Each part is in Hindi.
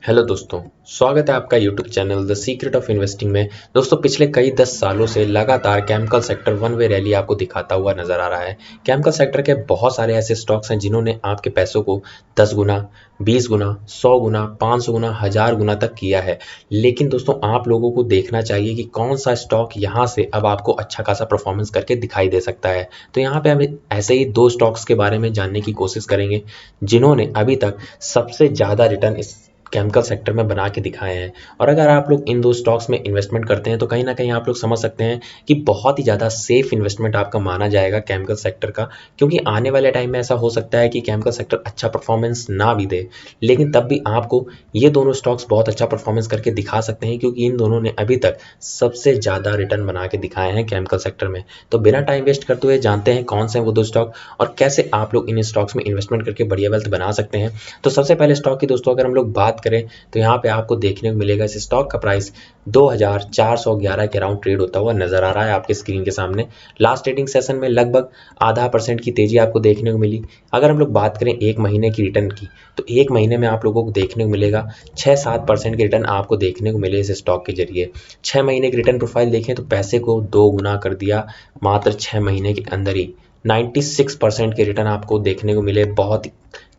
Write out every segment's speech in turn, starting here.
हेलो दोस्तों, स्वागत है आपका YouTube channel the secret of investing में। दोस्तों, पिछले कई 10 सालों से लगातार chemical sector one way rally आपको दिखाता हुआ नजर आ रहा है। केमिकल सेक्टर के बहुत सारे ऐसे स्टॉक्स हैं जिन्होंने आपके पैसों को 10 गुना, 20 गुना, 100 गुना, 500 गुना, 1000 गुना तक किया है। लेकिन दोस्तों, आप लोगों को देखना चाहिए कि कौन सा स्टॉक यहाँ से अब आपको अच्छा खासा परफॉर्मेंस करके दिखाई दे सकता है। तो यहाँ पे हम ऐसे ही दो स्टॉक्स के बारे में जानने की कोशिश करेंगे जिन्होंने अभी तक सबसे ज़्यादा रिटर्न इस केमिकल सेक्टर में बना के दिखाए हैं। और अगर आप लोग इन दो स्टॉक्स में इन्वेस्टमेंट करते हैं तो कहीं ना कहीं आप लोग समझ सकते हैं कि बहुत ही ज़्यादा सेफ इन्वेस्टमेंट आपका माना जाएगा केमिकल सेक्टर का। क्योंकि आने वाले टाइम में ऐसा हो सकता है कि केमिकल सेक्टर अच्छा परफॉर्मेंस ना भी दे, लेकिन तब भी आपको ये दोनों स्टॉक्स बहुत अच्छा परफॉर्मेंस करके दिखा सकते हैं, क्योंकि इन दोनों ने अभी तक सबसे ज़्यादा रिटर्न बना के दिखाए हैं केमिकल सेक्टर में। तो बिना टाइम वेस्ट करते हुए जानते हैं कौन से हैं वो दो स्टॉक और कैसे आप लोग इन स्टॉक्स में इन्वेस्टमेंट करके बढ़िया वेल्थ बना सकते हैं। तो सबसे पहले स्टॉक की दोस्तों अगर हम लोग बात करें तो यहाँ पे आपको देखने को मिलेगा इस स्टॉक का प्राइस 2411 के अराउंड ट्रेड होता हुआ नजर आ रहा है आपके स्क्रीन के सामने। लास्ट ट्रेडिंग सेशन में लगभग आधा % की तेजी आपको देखने को मिली। अगर हम लोग बात करें एक महीने की रिटर्न की तो एक महीने में आप लोगों को देखने को मिलेगा 6-7% की रिटर्न आपको देखने को मिले इस स्टॉक के जरिए। 6 महीने की रिटर्न प्रोफाइल देखें तो पैसे को 2 गुना कर दिया मात्र 6 महीने के अंदर ही। 96% के रिटर्न आपको देखने को मिले। बहुत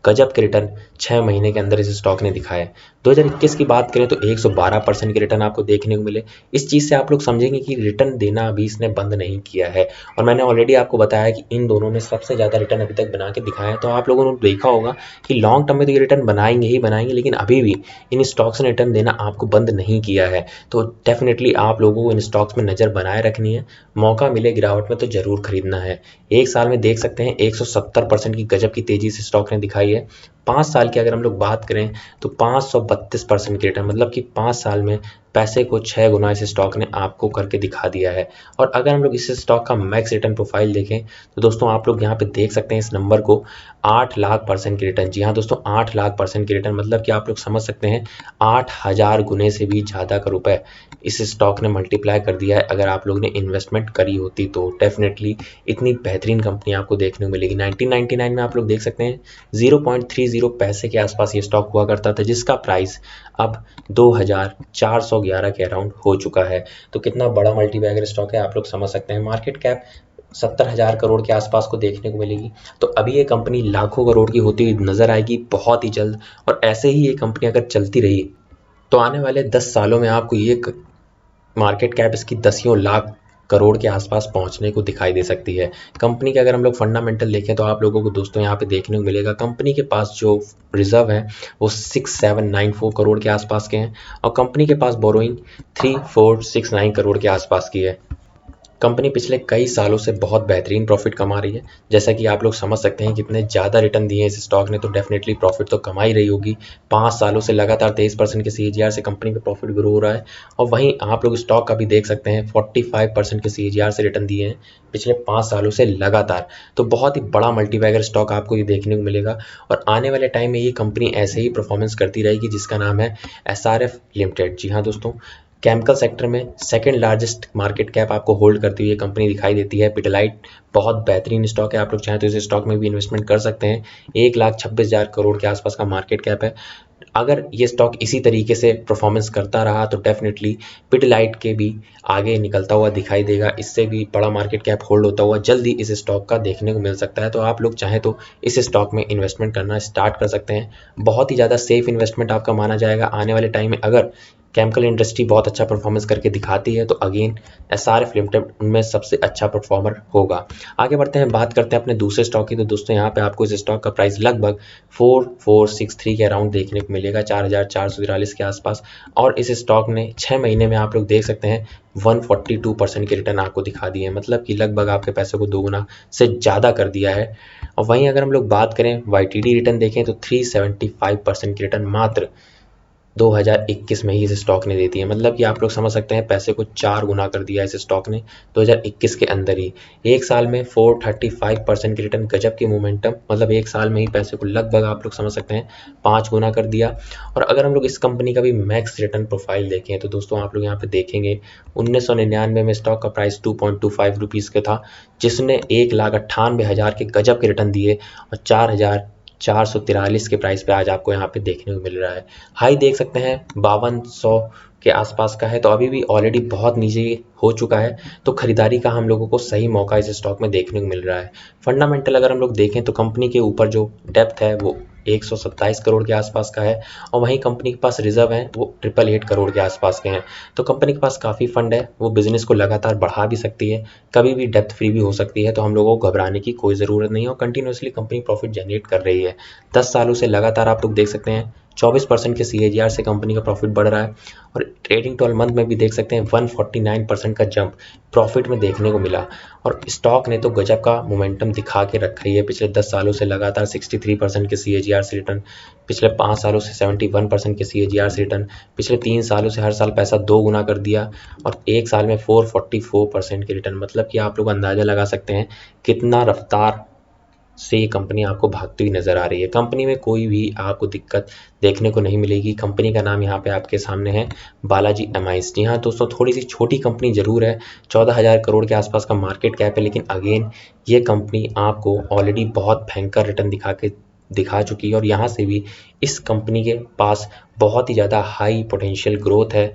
गजब के रिटर्न 6 महीने के अंदर इस स्टॉक ने दिखाया। 2021 की बात करें तो 112% के रिटर्न आपको देखने को मिले। इस चीज़ से आप लोग समझेंगे कि रिटर्न देना अभी इसने बंद नहीं किया है। और मैंने ऑलरेडी आपको बताया कि इन दोनों ने सबसे ज़्यादा रिटर्न अभी तक बना के दिखाया है। तो आप लोगों ने देखा होगा कि लॉन्ग टर्म में तो ये रिटर्न बनाएंगे ही बनाएंगे, लेकिन अभी भी इन स्टॉक्स ने रिटर्न देना आपको बंद नहीं किया है। तो डेफिनेटली आप लोगों को इन स्टॉक्स में नज़र बनाए रखनी है। मौका मिले गिरावट में तो ज़रूर खरीदना है। एक साल में देख सकते हैं 170% की गजब की तेज़ी से स्टॉक ने दिखाई है। 5 साल की अगर हम लोग बात करें तो 532% की रिटर्न, मतलब कि 5 साल में पैसे को 6 गुना इस स्टॉक ने आपको करके दिखा दिया है। और अगर हम लोग इस स्टॉक का मैक्स रिटर्न प्रोफाइल देखें तो दोस्तों आप लोग यहाँ पे देख सकते हैं इस नंबर को, 8 लाख % की रिटर्न। जी हाँ दोस्तों, 8 लाख % की रिटर्न, मतलब कि आप लोग समझ सकते हैं 8000 गुने से भी ज़्यादा का रुपए इस स्टॉक ने मल्टीप्लाई कर दिया है। अगर आप लोग ने इन्वेस्टमेंट करी होती तो डेफिनेटली इतनी बेहतरीन कंपनी आपको देखने को मिलेगी। 1999 में आप लोग देख सकते हैं 0.30 पैसे के आसपास ये स्टॉक हुआ करता था, जिसका प्राइस अब 2411 के अराउंड हो चुका है। तो कितना बड़ा मल्टीबैगर स्टॉक है आप लोग समझ सकते हैं। मार्केट कैप 70,000 करोड़ के आसपास को देखने को मिलेगी। तो अभी ये कंपनी लाखों करोड़ की होती हुई नजर आएगी बहुत ही जल्द। और ऐसे ही ये कंपनी अगर चलती रही तो आने वाले 10 सालों में आपको ये मार्केट कैप इसकी दसियों लाख करोड़ के आसपास पहुंचने को दिखाई दे सकती है। कंपनी के अगर हम लोग फंडामेंटल देखें तो आप लोगों को दोस्तों यहाँ पे देखने को मिलेगा कंपनी के पास जो रिजर्व है वो 6794 करोड़ के आसपास के हैं और कंपनी के पास बोरोइंग 3469 करोड़ के आसपास की है। कंपनी पिछले कई सालों से बहुत बेहतरीन प्रॉफिट कमा रही है। जैसा कि आप लोग समझ सकते हैं कितने ज़्यादा रिटर्न दिए हैं इस स्टॉक ने, तो डेफिनेटली प्रॉफिट तो कमा ही रही होगी। 5 सालों से लगातार 23% के CAGR से कंपनी का प्रॉफिट ग्रो हो रहा है। और वहीं आप लोग स्टॉक का भी देख सकते हैं 45% के CAGR से रिटर्न दिए हैं पिछले 5 सालों से लगातार। तो बहुत ही बड़ा मल्टीबैगर स्टॉक आपको ये देखने को मिलेगा। और आने वाले टाइम में ये कंपनी ऐसे ही परफॉर्मेंस करती रहेगी, जिसका नाम है SRF लिमिटेड। जी हाँ दोस्तों, केमिकल सेक्टर में सेकंड लार्जेस्ट मार्केट कैप आपको होल्ड करती हुई कंपनी दिखाई देती है। पिडिलाइट बहुत बेहतरीन स्टॉक है, आप लोग चाहें तो इस स्टॉक में भी इन्वेस्टमेंट कर सकते हैं। 1,26,000 करोड़ के आसपास का मार्केट कैप है। अगर ये स्टॉक इसी तरीके से परफॉर्मेंस करता रहा तो डेफिनेटली पिडिलाइट के भी आगे निकलता हुआ दिखाई देगा। इससे भी बड़ा मार्केट कैप होल्ड होता हुआ जल्दी इस स्टॉक का देखने को मिल सकता है। तो आप लोग चाहें तो इस स्टॉक में इन्वेस्टमेंट करना स्टार्ट कर सकते हैं। बहुत ही ज़्यादा सेफ इन्वेस्टमेंट आपका माना जाएगा। आने वाले टाइम में अगर केमिकल इंडस्ट्री बहुत अच्छा परफॉर्मेंस करके दिखाती है तो अगेन SRF लिमिटेड उनमें सबसे अच्छा परफॉर्मर होगा। आगे बढ़ते हैं, बात करते हैं अपने दूसरे स्टॉक की। तो दोस्तों यहाँ पे आपको इस स्टॉक का प्राइस लगभग 4463 के अराउंड देखने को मिलेगा, 4443 के आसपास। और इस स्टॉक ने 6 महीने में आप लोग देख सकते हैं 142% के रिटर्न आपको दिखा दिए हैं, मतलब कि लगभग आपके पैसे को 2 गुना से ज़्यादा कर दिया है। और वहीं अगर हम लोग बात करें YTD रिटर्न देखें तो 375% की रिटर्न मात्र 2021 में ही इस स्टॉक ने देती है, मतलब कि आप लोग समझ सकते हैं पैसे को 4 गुना कर दिया इस स्टॉक ने 2021 के अंदर ही। एक साल में 435% की रिटर्न, गजब की मोमेंटम, मतलब एक साल में ही पैसे को लगभग आप लोग समझ सकते हैं 5 गुना कर दिया। और अगर हम लोग इस कंपनी का भी मैक्स रिटर्न प्रोफाइल देखें तो दोस्तों आप लोग यहाँ पे देखेंगे 1999 में स्टॉक का प्राइस 2.25 रुपीज़ का था, जिसने 1,98,000 के गजब के रिटर्न दिए और 443 के प्राइस पे आज आपको यहाँ पे देखने को मिल रहा है। हाई देख सकते हैं 5200 के आसपास का है, तो अभी भी ऑलरेडी बहुत नीचे हो चुका है, तो खरीदारी का हम लोगों को सही मौका इस स्टॉक में देखने को मिल रहा है। फंडामेंटल अगर हम लोग देखें तो कंपनी के ऊपर जो डेप्थ है वो 127 करोड़ के आसपास का है, और वहीं कंपनी के पास रिजर्व है वो 888 करोड़ के आसपास के हैं। तो कंपनी के पास काफ़ी फंड है, वो बिजनेस को लगातार बढ़ा भी सकती है, कभी भी डेप्थ फ्री भी हो सकती है, तो हम लोगों को घबराने की कोई ज़रूरत नहीं है। और कंटिन्यूसली कंपनी प्रॉफिट जनरेट कर रही है 10 सालों से लगातार। आप लोग देख सकते हैं 24% के CAGR से कंपनी का प्रॉफिट बढ़ रहा है, और ट्रेडिंग 12 मंथ में भी देख सकते हैं 149% का जंप प्रॉफिट में देखने को मिला। और स्टॉक ने तो गजब का मोमेंटम दिखा के रखा ही है। पिछले 10 सालों से लगातार 63% के CAGR से रिटर्न, पिछले 5 सालों से 71% के CAGR से रिटर्न, पिछले 3 सालों से हर साल पैसा 2 गुना कर दिया, और एक साल में 444% के रिटर्न। मतलब कि आप लोग अंदाज़ा लगा सकते हैं कितना रफ्तार से ये कंपनी आपको भागती हुई नजर आ रही है। कंपनी में कोई भी आपको दिक्कत देखने को नहीं मिलेगी। कंपनी का नाम यहाँ पे आपके सामने है बालाजी एमाइंस। जी हाँ दोस्तों, थोड़ी सी छोटी कंपनी जरूर है, 14,000 करोड़ के आसपास का मार्केट कैप है, लेकिन अगेन ये कंपनी आपको ऑलरेडी बहुत भयंकर रिटर्न दिखा चुकी है, और यहाँ से भी इस कंपनी के पास बहुत ही ज़्यादा हाई पोटेंशियल ग्रोथ है।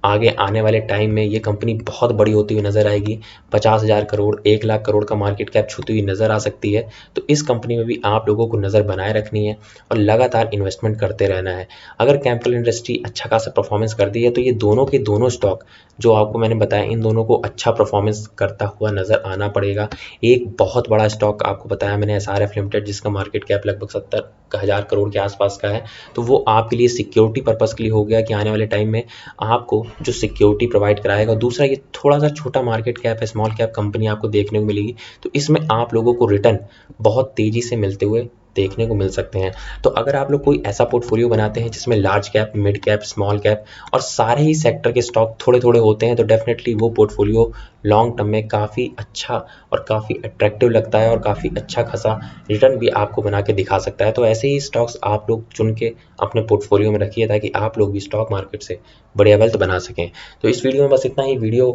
आगे आने वाले टाइम में ये कंपनी बहुत बड़ी होती हुई नजर आएगी, 50,000 करोड़ 1 लाख करोड़ का मार्केट कैप छूती हुई नजर आ सकती है। तो इस कंपनी में भी आप लोगों को नज़र बनाए रखनी है और लगातार इन्वेस्टमेंट करते रहना है। अगर केमिकल इंडस्ट्री अच्छा खासा परफॉर्मेंस करती है तो ये दोनों के दोनों स्टॉक जो आपको मैंने बताया, इन दोनों को अच्छा परफॉर्मेंस करता हुआ नजर आना पड़ेगा। एक बहुत बड़ा स्टॉक आपको बताया मैंने SRF लिमिटेड, जिसका मार्केट कैप लगभग 70,000 करोड़ के आसपास का है, तो वो आपके लिए सिक्योरिटी पर्पज़ के लिए हो गया कि आने वाले टाइम में आपको जो सिक्योरिटी प्रोवाइड कराएगा। दूसरा, ये थोड़ा सा छोटा मार्केट कैप है, स्मॉल कैप कंपनी आपको देखने को मिलेगी, तो इसमें आप लोगों को रिटर्न बहुत तेजी से मिलते हुए देखने को मिल सकते हैं। तो अगर आप लोग कोई ऐसा पोर्टफोलियो बनाते हैं जिसमें large cap, mid cap, small cap और सारे ही सेक्टर के स्टॉक थोड़े थोड़े होते हैं, तो डेफिनेटली वो पोर्टफोलियो लॉन्ग टर्म में काफ़ी अच्छा और काफ़ी अट्रैक्टिव लगता है, और काफ़ी अच्छा खासा रिटर्न भी आपको बना के दिखा सकता है। तो ऐसे ही स्टॉक्स आप लोग चुन के अपने पोर्टफोलियो में रखिए, ताकि आप लोग भी स्टॉक मार्केट से बढ़िया वेल्थ बना सकें। तो इस वीडियो में बस इतना ही। वीडियो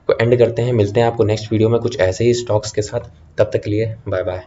को एंड करते हैं, मिलते हैं आपको नेक्स्ट वीडियो में कुछ ऐसे ही स्टॉक्स के साथ। तब तक के लिए बाय बाय।